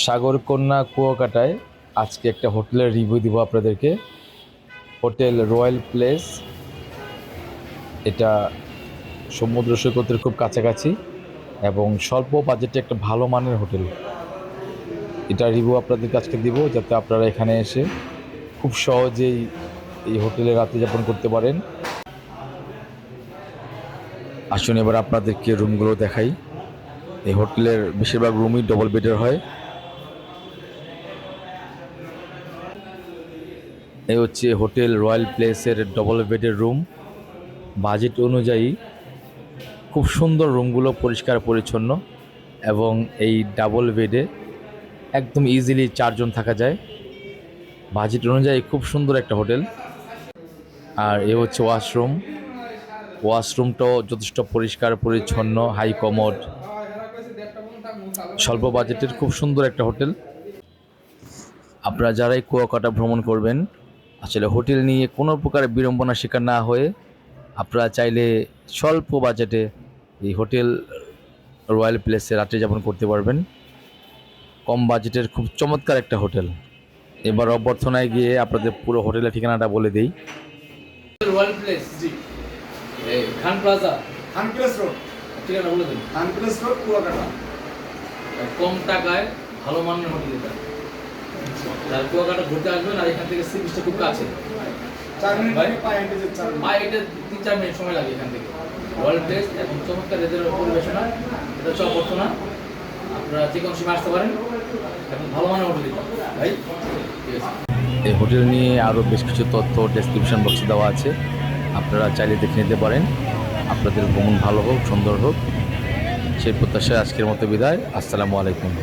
সাগরকন্যা কুয়াকাটায় আজকে একটা হোটেলের রিভিউ দিব আপনাদেরকে। হোটেল রয়্যাল প্লেস, এটা সমুদ্র সৈকতের খুব কাছাকাছি এবং স্বল্প বাজেটে একটা ভালো মানের হোটেল। এটা রিভিউ আপনাদেরকে আজকে দিব, যাতে আপনারা এখানে এসে খুব সহজেই এই হোটেলে রাত্রি যাপন করতে পারেন। আসুন এবার আপনাদেরকে রুমগুলো দেখাই। এই হোটেলের বেশিরভাগ রুমই ডবল বেডের হয়। এই হচ্ছে হোটেল রয়্যাল প্লেসের ডবল বেডের রুম। বাজেট অনুযায়ী খুব সুন্দর রুমগুলো, পরিষ্কার পরিচ্ছন্ন, এবং এই ডাবল বেডে একদম ইজিলি 4 জন থাকা যায়। বাজেট অনুযায়ী খুব সুন্দর একটা হোটেল। আর এ হচ্ছে ওয়াশরুমটাও যথেষ্ট পরিষ্কার পরিচ্ছন্ন, হাই কমোড, স্বল্প বাজেটের খুব সুন্দর একটা হোটেল। আপনারা যারাই কুয়াকাটা ভ্রমণ করবেন, আসলে হোটেল নিয়ে কোনো প্রকার বিড়ম্বনার শিকার না হয়ে আপনারা চাইলে স্বল্প বাজেটে এই হোটেল রয়্যাল প্লেসে রাত্রি যাপন করতে পারবেন। কম বাজেটের খুব চমৎকার একটা হোটেল। এবার অভ্যর্থনায় গিয়ে আপনাদের পুরো হোটেলের ঠিকানাটা বলে দিই। রয়্যাল প্লেস, জি, খান প্লাজা, খান প্লেস রোড, ঠিকানা বলে দিন। খান প্লেস রোড, কুয়াকাটা। কম টাকায় ভালো মানের হোটেল এটা। তার কুয়াকাটা ঘুরতে আসবেন, আর এখান থেকে সি বিচটা খুব কাছে, 4 মিনিট লাগে পায়ে হেঁটে যেতে 4 মিনিট। পায়ে হেঁটে 3-4 মিনিট সময় লাগে এখান থেকে। রয়্যাল প্লেস এবং চমৎকার এদের পরিবেশনা, এটা হচ্ছে অভ্যর্থনা। আপনারা যে কোনো সময় আসতে পারেন, এখন ভালো মানের হোটেল এটা ভাই। ঠিক আছে, এই হোটেল নিয়ে আরও বেশ কিছু তথ্য ডেসক্রিপশন বক্সে দেওয়া আছে, আপনারা চাইলে দেখে নিতে পারেন। আপনাদের ভ্রমণ ভালো হোক, সুন্দর হোক, সেই প্রত্যাশায় আজকের মতো বিদায়। আসসালামু আলাইকুম।